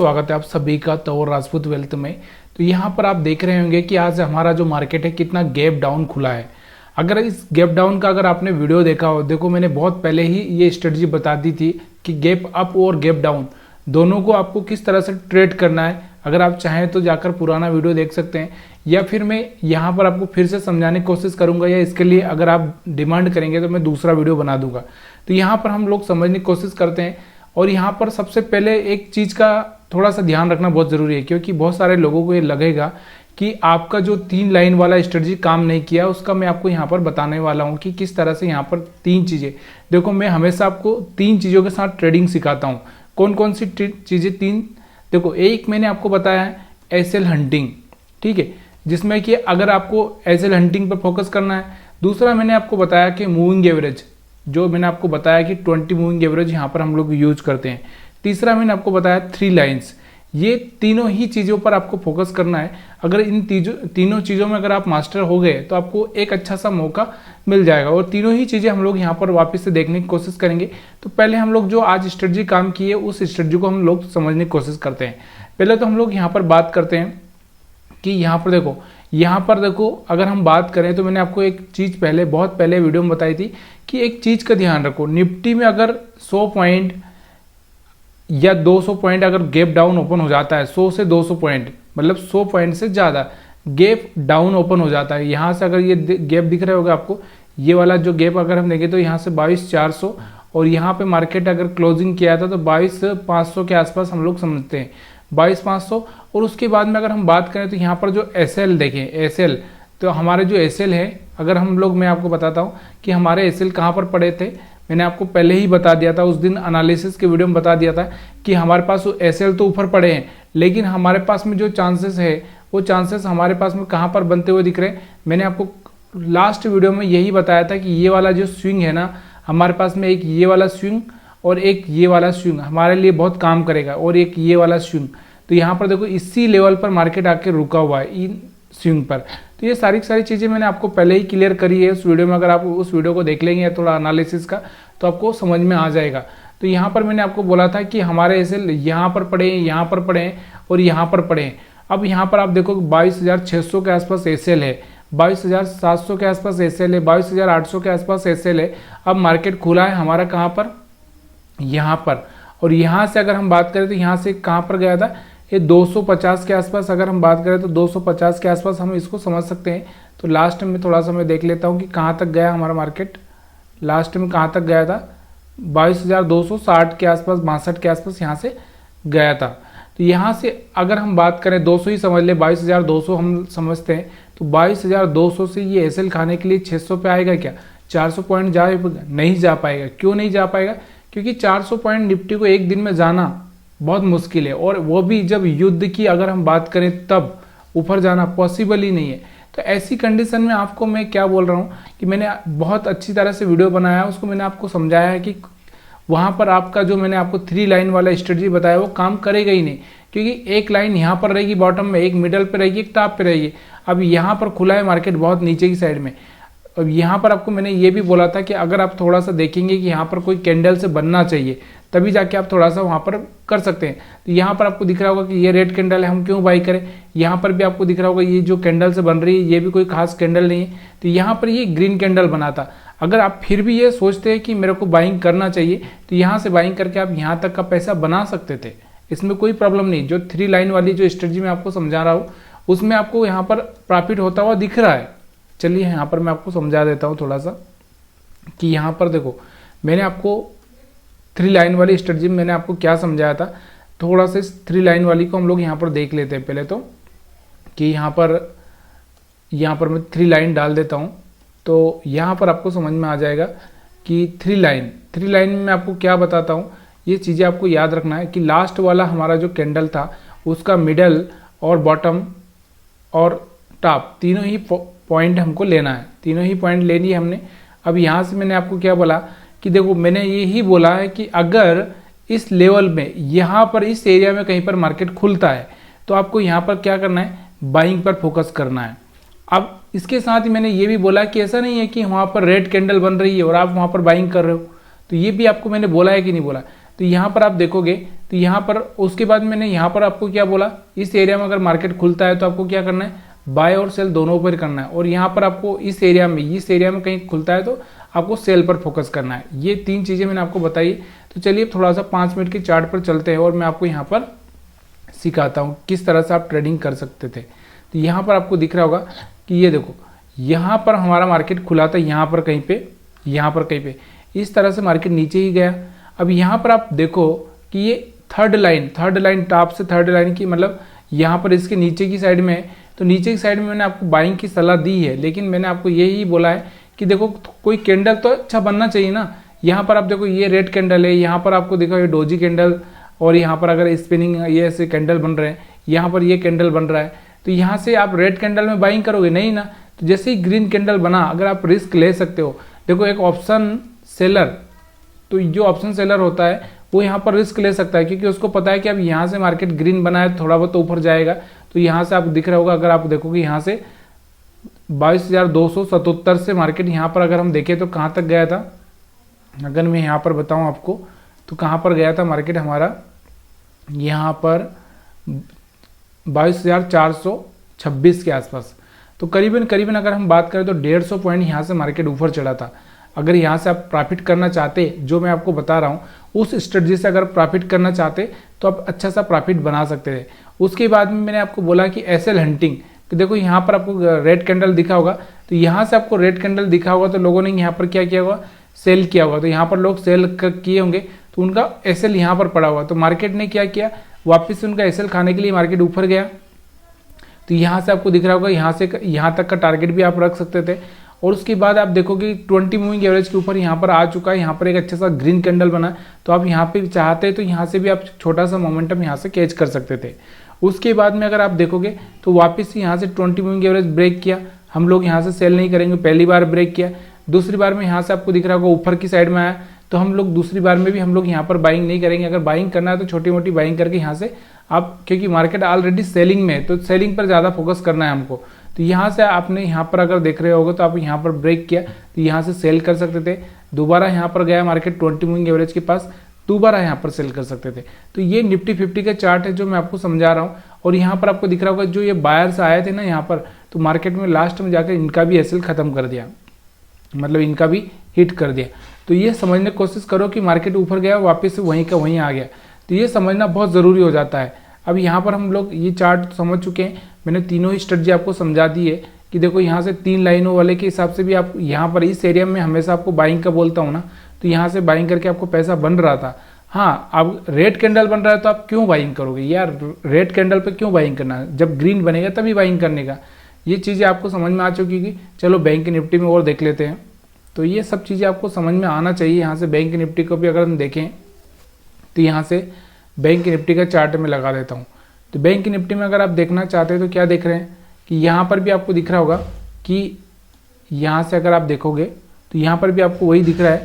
स्वागत है आप सभी का तौर राजपूत वेल्थ में। तो यहाँ पर आप देख रहे होंगे कि आज हमारा जो मार्केट है कितना गैप डाउन खुला है। अगर इस गैप डाउन का अगर आपने वीडियो देखा हो, देखो मैंने बहुत पहले ही ये स्ट्रेटजी बता दी थी कि गैप अप और गैप डाउन दोनों को आपको किस तरह से ट्रेड करना है। अगर आप चाहें तो जाकर पुराना वीडियो देख सकते हैं, या फिर मैं यहाँ पर आपको फिर से समझाने की कोशिश करूंगा, या इसके लिए अगर आप डिमांड करेंगे तो मैं दूसरा वीडियो बना दूंगा। तो यहाँ पर हम लोग समझने की कोशिश करते हैं। और यहाँ पर सबसे पहले एक चीज़ का थोड़ा सा ध्यान रखना बहुत ज़रूरी है, क्योंकि बहुत सारे लोगों को ये लगेगा कि आपका जो 3 लाइन वाला स्ट्रेटजी काम नहीं किया, उसका मैं आपको यहाँ पर बताने वाला हूँ कि किस तरह से यहाँ पर 3 चीज़ें। देखो मैं हमेशा आपको 3 चीज़ों के साथ ट्रेडिंग सिखाता हूँ। कौन कौन सी चीज़ें 3? देखो एक मैंने आपको बताया है एसएल हंटिंग, ठीक है, जिसमें कि अगर आपको एसएल हंटिंग पर फोकस करना है। दूसरा मैंने आपको बताया कि मूविंग एवरेज, जो मैंने आपको बताया कि 20 मूविंग एवरेज यहाँ पर हम लोग यूज करते हैं। तीसरा मैंने आपको बताया 3 लाइन्स। ये तीनों ही चीज़ों पर आपको फोकस करना है। अगर इन तीनों चीज़ों में अगर आप मास्टर हो गए तो आपको एक अच्छा सा मौका मिल जाएगा। और तीनों ही चीज़ें हम लोग यहाँ पर वापस से देखने की कोशिश करेंगे। तो पहले हम लोग जो आज स्ट्रेटजी काम की है उस स्ट्रेटजी को हम लोग समझने की कोशिश करते हैं। पहले तो हम लोग यहाँ पर बात करते हैं कि यहाँ पर देखो अगर हम बात करें तो मैंने आपको एक चीज़ पहले बहुत पहले वीडियो में बताई थी कि एक चीज़ का ध्यान रखो। निफ्टी में अगर 100 पॉइंट या 200 पॉइंट अगर गैप डाउन ओपन हो जाता है, 100 से 200 पॉइंट मतलब 100 पॉइंट से ज़्यादा गैप डाउन ओपन हो जाता है। यहाँ से अगर ये गैप दिख रहा होगा आपको, ये वाला जो गैप अगर हम देखें तो यहाँ से 22,400 और यहाँ पे मार्केट अगर क्लोजिंग किया था तो 22,500 के आसपास हम लोग समझते हैं, 22,500। और उसके बाद में अगर हम बात करें तो यहाँ पर जो एसएल देखें, एसएल तो हमारे जो एसएल है, अगर हम लोग मैं आपको बताता हूँ कि हमारे एसएल कहाँ पर पड़े थे। मैंने आपको पहले ही बता दिया था, उस दिन एनालिसिस के वीडियो में बता दिया था कि हमारे पास एसएल तो ऊपर पड़े हैं, लेकिन हमारे पास में जो चांसेस है वो चांसेस हमारे पास में कहाँ पर बनते हुए दिख रहे हैं। मैंने आपको लास्ट वीडियो में यही बताया था कि ये वाला जो स्विंग है ना, हमारे पास में एक ये वाला स्विंग और एक ये वाला स्विंग हमारे लिए बहुत काम करेगा, और एक ये वाला स्विंग। तो यहाँ पर देखो इसी लेवल पर मार्केट आके रुका हुआ है इन स्विंग पर। तो ये सारी चीज़ें मैंने आपको पहले ही क्लियर करी है उस वीडियो में। अगर आप उस वीडियो को देख लेंगे या थोड़ा एनालिसिस का तो आपको समझ में आ जाएगा। तो यहाँ पर मैंने आपको बोला था कि हमारे ऐसे यहाँ पर पड़े हैं, यहाँ पर पड़े हैं और यहाँ पर पड़े हैं। अब यहाँ पर आप देखो 22,600 के आसपास एसएल है, 22,700 के आसपास एसएल है, 22,800 के आसपास एसएल है। अब मार्केट खुला है हमारा कहाँ पर, यहाँ पर। और यहाँ से अगर हम बात करें तो यहाँ से कहाँ पर गया था, ये 250 के आसपास। अगर हम बात करें तो 250 के आसपास हम इसको समझ सकते हैं। तो लास्ट में थोड़ा सा मैं देख लेता हूँ कि कहाँ तक गया हमारा मार्केट, लास्ट में कहाँ तक गया था, 22,260 के आसपास, 62 के आसपास यहाँ से गया था। तो यहाँ से अगर हम बात करें 200 ही समझ ले, 22,200 हम समझते हैं। तो 22,200 से ये एसएल खाने के लिए 600 पे आएगा क्या, 400 पॉइंट नहीं जा पाएगा। क्यों नहीं जा पाएगा? क्योंकि 400 पॉइंट निफ्टी को एक दिन में जाना बहुत मुश्किल है, और वो भी जब युद्ध की अगर हम बात करें तब ऊपर जाना पॉसिबल ही नहीं है। तो ऐसी कंडीशन में आपको मैं क्या बोल रहा हूँ कि मैंने बहुत अच्छी तरह से वीडियो बनाया है, उसको मैंने आपको समझाया है कि वहाँ पर आपका जो मैंने आपको 3 लाइन वाला स्ट्रेटजी बताया वो काम करेगा ही नहीं, क्योंकि एक लाइन यहाँ पर रहेगी बॉटम में, एक मिडल पे रहेगी, एक टॉप पे रहेगी। अब यहाँ पर खुला है मार्केट बहुत नीचे की साइड में। अब यहाँ पर आपको मैंने ये भी बोला था कि अगर आप थोड़ा सा देखेंगे कि यहाँ पर कोई कैंडल से बनना चाहिए तभी जाके आप थोड़ा सा वहाँ पर कर सकते हैं। तो यहाँ पर आपको दिख रहा होगा कि ये रेड कैंडल है, हम क्यों बाई करें। यहाँ पर भी आपको दिख रहा होगा ये जो कैंडल से बन रही है ये भी कोई खास कैंडल नहीं है। तो यहाँ पर ये ग्रीन कैंडल बना था। अगर आप फिर भी ये सोचते हैं कि मेरे को बाइंग करना चाहिए तो यहाँ से बाइंग करके आप यहाँ तक का पैसा बना सकते थे, इसमें कोई प्रॉब्लम नहीं। जो 3 लाइन वाली जो स्ट्रेटजी मैं आपको समझा रहा हूँ उसमें आपको यहाँ पर प्रॉफिट होता हुआ दिख रहा है। चलिए यहाँ पर मैं आपको समझा देता हूँ थोड़ा सा कि यहाँ पर देखो मैंने आपको 3 लाइन वाली स्ट्रेटजी में मैंने आपको क्या समझाया था। थोड़ा सा 3 लाइन वाली को हम लोग यहाँ पर देख लेते हैं पहले तो, कि यहाँ पर मैं 3 लाइन डाल देता हूँ तो यहाँ पर आपको समझ में आ जाएगा कि 3 लाइन में मैं आपको क्या बताता हूँ। ये चीज़ें आपको याद रखना है कि लास्ट वाला हमारा जो कैंडल था उसका मिडल और बॉटम और टॉप तीनों ही पॉइंट हमको लेना है, तीनों ही पॉइंट लेनी है हमने। अब यहाँ से मैंने आपको क्या बोला कि देखो मैंने ये ही बोला है कि अगर इस लेवल में यहाँ पर इस एरिया में कहीं पर मार्केट खुलता है तो आपको यहाँ पर क्या करना है, बाइंग पर फोकस करना है। अब इसके साथ ही मैंने ये भी बोला कि ऐसा नहीं है कि वहाँ पर रेड कैंडल बन रही है और आप वहाँ पर बाइंग कर रहे हो, तो ये भी आपको मैंने बोला है कि नहीं बोला। तो यहाँ पर आप देखोगे तो तो यहाँ पर उसके बाद मैंने यहाँ पर आपको क्या बोला, इस एरिया में अगर मार्केट खुलता है तो आपको क्या करना है, बाय और सेल दोनों पर करना है। और यहाँ पर आपको इस एरिया में कहीं खुलता है तो आपको सेल पर फोकस करना है। ये 3 चीज़ें मैंने आपको बताई। तो चलिए थोड़ा सा 5 मिनट के चार्ट पर चलते हैं और मैं आपको यहाँ पर सिखाता हूँ किस तरह से आप ट्रेडिंग कर सकते थे। तो यहाँ पर आपको दिख रहा होगा कि ये देखो, यहाँ पर हमारा मार्केट खुला था, यहाँ पर कहीं पे इस तरह से मार्केट नीचे ही गया। अब यहाँ पर आप देखो कि ये थर्ड लाइन टॉप से थर्ड लाइन की, मतलब यहाँ पर इसके नीचे की साइड में, तो नीचे की साइड में मैंने आपको बाइंग की सलाह दी है, लेकिन मैंने आपको यही बोला है कि देखो कोई कैंडल तो अच्छा बनना चाहिए ना। यहाँ पर आप देखो ये रेड कैंडल है, यहाँ पर आपको देखो ये डोजी कैंडल, और यहाँ पर अगर स्पिनिंग ये ऐसे कैंडल बन रहे हैं, यहाँ पर ये कैंडल बन रहा है, तो यहाँ से आप रेड कैंडल में बाइंग करोगे नहीं ना। तो जैसे ही ग्रीन कैंडल बना, अगर आप रिस्क ले सकते हो, देखो एक ऑप्शन सेलर, तो जो ऑप्शन सेलर होता है वो यहाँ पर रिस्क ले सकता है, क्योंकि उसको पता है कि अब यहाँ से मार्केट ग्रीन बना है, थोड़ा बहुत ऊपर जाएगा। तो यहाँ से आप दिख रहा होगा, अगर आप देखोगे यहाँ से 22,277 से मार्केट यहाँ पर अगर हम देखें तो कहाँ तक गया था, अगर मैं यहाँ पर बताऊँ आपको तो कहाँ पर गया था मार्केट हमारा, यहाँ पर 22,426 के आसपास। तो करीबन अगर हम बात करें तो 150 पॉइंट यहाँ से मार्केट ऊपर चढ़ा था। अगर यहाँ से आप प्रॉफिट करना चाहते, जो मैं आपको बता रहा हूँ उस स्ट्रेटजी से अगर प्रॉफिट करना चाहते तो आप अच्छा सा प्रॉफिट बना सकते थे। उसके बाद में मैंने आपको बोला कि एसएल हंटिंग, तो देखो यहाँ पर आपको रेड कैंडल दिखा होगा, तो यहाँ से आपको रेड कैंडल दिखा होगा तो लोगों ने यहाँ पर क्या किया होगा, सेल किया होगा। तो यहाँ पर लोग सेल किए होंगे तो उनका एसएल यहाँ पर पड़ा हुआ, तो मार्केट ने क्या किया, वापस से उनका एसएल खाने के लिए मार्केट ऊपर गया। तो यहाँ से आपको दिख रहा होगा, यहाँ से यहाँ तक का टारगेट भी आप रख सकते थे। और उसके बाद आप देखोगे 20 मूविंग एवरेज के ऊपर यहाँ पर आ चुका है, यहाँ पर एक अच्छा सा ग्रीन कैंडल बना है। तो आप यहाँ पे चाहते हैं तो यहाँ से भी आप छोटा सा मोमेंटम यहाँ से कैच कर सकते थे। उसके बाद में अगर आप देखोगे तो वापस से यहाँ से 20 मूविंग एवरेज ब्रेक किया, हम लोग यहाँ से सेल नहीं करेंगे, पहली बार ब्रेक किया। दूसरी बार में यहाँ से आपको दिख रहा होगा ऊपर की साइड में आया, तो हम लोग दूसरी बार में भी हम लोग यहाँ पर बाइंग नहीं करेंगे। अगर बाइंग करना है तो छोटी मोटी बाइंग करके यहाँ से आप, क्योंकि मार्केट ऑलरेडी सेलिंग में है तो सेलिंग पर ज़्यादा फोकस करना है हमको। तो यहाँ से आपने यहाँ पर अगर देख रहे होगे तो आप यहाँ पर ब्रेक किया तो यहाँ से सेल कर सकते थे। दोबारा यहाँ पर गया मार्केट 20 मूविंग एवरेज के पास, दोबारा यहाँ पर सेल कर सकते थे। तो ये निफ्टी 50 का चार्ट है जो मैं आपको समझा रहा हूँ। और यहाँ पर आपको दिख रहा होगा जो ये बायर्स आए थे ना यहाँ पर, तो मार्केट में लास्ट में जाकर इनका भी एसएल खत्म कर दिया, मतलब इनका भी हिट कर दिया। तो ये समझने की कोशिश करो कि मार्केट ऊपर गया वापस से वहीं का वहीं आ गया, तो ये समझना बहुत ज़रूरी हो जाता है। अब यहाँ पर हम लोग ये चार्ट समझ चुके हैं, मैंने तीनों ही स्ट्रेटजी आपको समझा दी है कि देखो यहाँ से 3 लाइनों वाले के हिसाब से भी आप यहाँ पर इस एरिया में हमेशा आपको बाइंग का बोलता हूँ ना, तो यहाँ से बाइंग करके आपको पैसा बन रहा था। हाँ, अब रेड कैंडल बन रहा है तो आप क्यों बाइंग करोगे यार, रेड कैंडल पे क्यों बाइंग करना है, जब ग्रीन बनेगा तभी बाइंग करने का। ये चीज़ें आपको समझ में आ चुकी कि चलो बैंक निफ्टी में और देख लेते हैं। तो ये सब चीज़ें आपको समझ में आना चाहिए। यहाँ से बैंक निफ्टी को भी अगर हम देखें तो यहाँ से बैंक निफ्टी का चार्ट में लगा देता हूँ। तो बैंक निफ्टी में अगर आप देखना चाहते हैं तो क्या देख रहे हैं कि यहाँ पर भी आपको दिख रहा होगा कि यहाँ से अगर आप देखोगे तो यहाँ पर भी आपको वही दिख रहा है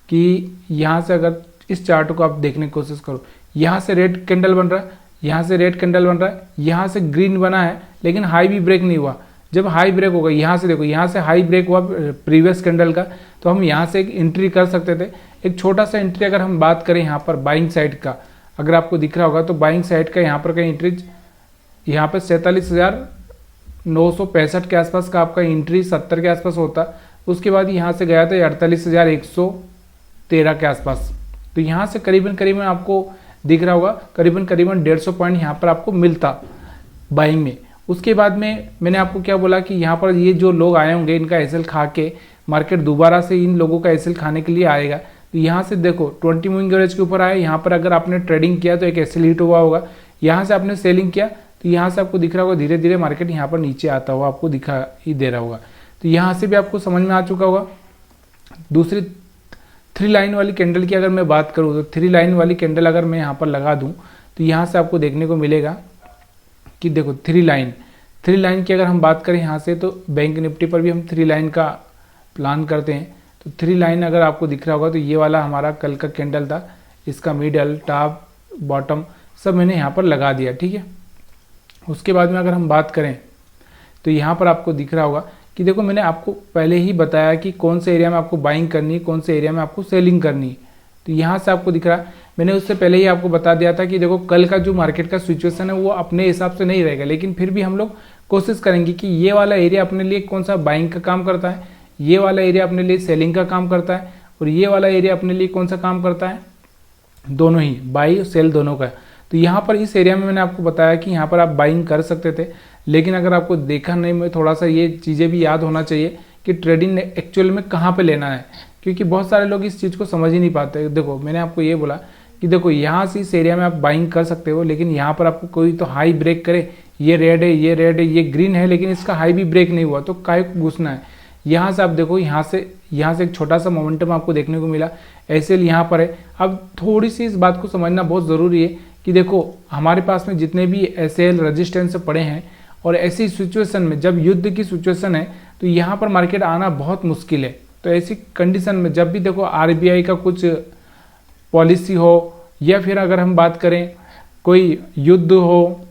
कि यहाँ से अगर इस चार्ट को आप देखने की कोशिश करो, यहाँ से रेड कैंडल बन रहा है, यहाँ से रेड कैंडल बन रहा है, यहाँ से ग्रीन बना है, लेकिन हाई भी ब्रेक नहीं हुआ। जब हाई ब्रेक होगा, यहाँ से देखो, यहाँ से हाई ब्रेक हुआ प्रीवियस कैंडल का, तो हम यहाँ से एक एंट्री कर सकते थे। एक छोटा सा एंट्री अगर हम बात करें यहाँ पर बाइंग साइड का, अगर आपको दिख रहा होगा तो बाइंग साइड का यहाँ पर कहीं एंट्री, यहाँ पर 47,965 के आसपास का आपका एंट्री 70 के आसपास होता। उसके बाद यहाँ से गया था 48,113 के आसपास। तो यहाँ से करीबन आपको दिख रहा होगा करीबन 150 पॉइंट यहाँ पर आपको मिलता बाइंग में। उसके बाद में मैंने आपको क्या बोला कि यहाँ पर ये जो लोग आए होंगे इनका एसएल खा के मार्केट दोबारा से इन लोगों का एसएल खाने के लिए आएगा। तो यहाँ से देखो 20 मूविंग एवरेज के ऊपर आया, यहाँ पर अगर आपने ट्रेडिंग किया तो एक एसएल हिट हुआ होगा, यहाँ से आपने सेलिंग किया तो यहाँ से आपको दिख रहा होगा धीरे धीरे मार्केट यहाँ पर नीचे आता हुआ आपको दिखा ही दे रहा होगा। तो यहाँ से भी आपको समझ में आ चुका होगा। दूसरी 3 लाइन वाली कैंडल की अगर मैं बात करूँ तो 3 लाइन वाली कैंडल अगर मैं यहाँ पर लगा दूँ तो यहाँ से आपको देखने को मिलेगा कि देखो 3 लाइन की अगर हम बात करें यहाँ से, तो बैंक निफ्टी पर भी हम 3 लाइन का प्लान करते हैं। तो 3 लाइन अगर आपको दिख रहा होगा तो ये वाला हमारा कल का कैंडल था, इसका मिडल टॉप बॉटम सब मैंने यहाँ पर लगा दिया, ठीक है। उसके बाद में अगर हम बात करें तो यहाँ पर आपको दिख रहा होगा कि देखो मैंने आपको पहले ही बताया कि कौन से एरिया में आपको बाइंग करनी है, कौन से एरिया में आपको सेलिंग करनी है। तो यहाँ से आपको दिख रहा है, मैंने उससे पहले ही आपको बता दिया था कि देखो कल का जो मार्केट का सिचुएशन है वो अपने हिसाब से नहीं रहेगा, लेकिन फिर भी हम लोग कोशिश करेंगे कि ये वाला एरिया अपने लिए कौन सा बाइंग का काम करता है, ये वाला एरिया अपने लिए सेलिंग का काम करता है, और ये वाला एरिया अपने लिए कौन सा काम करता है, दोनों ही, बाई और सेल दोनों का। तो यहाँ पर इस एरिया में मैंने आपको बताया कि यहाँ पर आप बाइंग कर सकते थे, लेकिन अगर आपको देखा नहीं, में थोड़ा सा ये चीज़ें भी याद होना चाहिए कि ट्रेडिंग एक्चुअल में कहाँ पे लेना है, क्योंकि बहुत सारे लोग इस चीज़ को समझ ही नहीं पाते। देखो मैंने आपको ये बोला कि देखो यहाँ से इस एरिया में आप बाइंग कर सकते हो, लेकिन यहाँ पर आपको कोई तो हाई ब्रेक करे, ये रेड है, ये रेड है, ये ग्रीन है, लेकिन इसका हाई भी ब्रेक नहीं हुआ, तो काहे को घुसना है। यहाँ से आप देखो, यहाँ से एक छोटा सा मोमेंटम आपको देखने को मिला, ऐसे यहाँ पर है। अब थोड़ी सी इस बात को समझना बहुत ज़रूरी है कि देखो हमारे पास में जितने भी SL रेजिस्टेंस पड़े हैं, और ऐसी सिचुएशन में जब युद्ध की सिचुएशन है तो यहाँ पर मार्केट आना बहुत मुश्किल है। तो ऐसी कंडीशन में जब भी देखो RBI का कुछ पॉलिसी हो, या फिर अगर हम बात करें कोई युद्ध हो,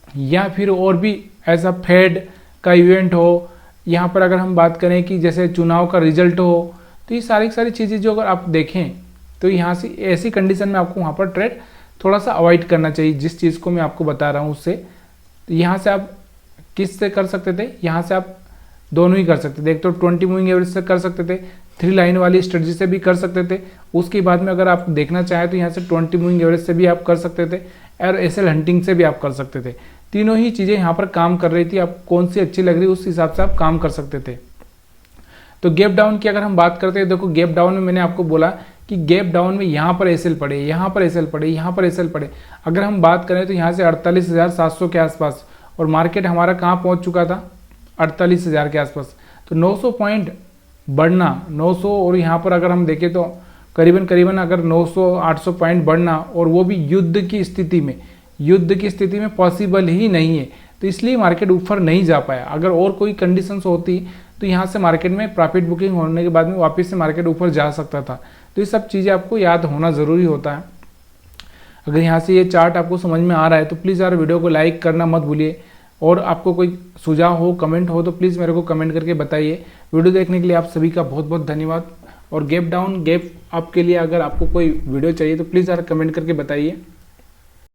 या फिर और भी ऐसा फेड का इवेंट हो, यहाँ पर अगर हम बात करें कि जैसे चुनाव का रिजल्ट हो, तो ये सारी चीज़ें जो अगर आप देखें तो यहाँ से ऐसी कंडीशन में आपको वहाँ पर ट्रेड थोड़ा सा अवॉइड करना चाहिए, जिस चीज़ को मैं आपको बता रहा हूँ उससे। तो यहाँ से आप किस से कर सकते थे, यहाँ से आप दोनों ही कर सकते थे, एक तो 20 मूविंग एवरेज से कर सकते थे, 3 लाइन वाली स्ट्रेटजी से भी कर सकते थे। उसके बाद में अगर आप देखना चाहें तो यहाँ से 20 मूविंग एवरेज से भी आप कर सकते थे, और SL हंटिंग से भी आप कर सकते थे। तीनों ही चीज़ें यहाँ पर काम कर रही थी, आप कौन सी अच्छी लग रही उस हिसाब से आप काम कर सकते थे। तो गैप डाउन की अगर हम बात करते हैं, देखो गैप डाउन में मैंने आपको बोला कि गैप डाउन में यहाँ पर SL पड़े, यहाँ पर SL पड़े, यहाँ पर SL पड़े। अगर हम बात करें तो यहाँ से 48,700 के आसपास, और मार्केट हमारा कहाँ पहुँच चुका था, 48,000 के आसपास। तो 900 पॉइंट बढ़ना, 900, और यहाँ पर अगर हम देखें तो करीबन अगर 900-800 पॉइंट बढ़ना, और वो भी युद्ध की स्थिति में पॉसिबल ही नहीं है। तो इसलिए मार्केट ऊपर नहीं जा पाया। अगर और कोई कंडीशंस होती तो यहाँ से मार्केट में प्रॉफिट बुकिंग होने के बाद में वापस से मार्केट ऊपर जा सकता था। तो ये सब चीज़ें आपको याद होना ज़रूरी होता है। अगर यहाँ से ये चार्ट आपको समझ में आ रहा है तो प्लीज़ यार वीडियो को लाइक करना मत भूलिए, और आपको कोई सुझाव हो, कमेंट हो तो प्लीज़ मेरे को कमेंट करके बताइए। वीडियो देखने के लिए आप सभी का बहुत बहुत धन्यवाद। और गैप डाउन, गैप अप के लिए अगर आपको कोई वीडियो चाहिए तो प्लीज़ यार कमेंट करके बताइए।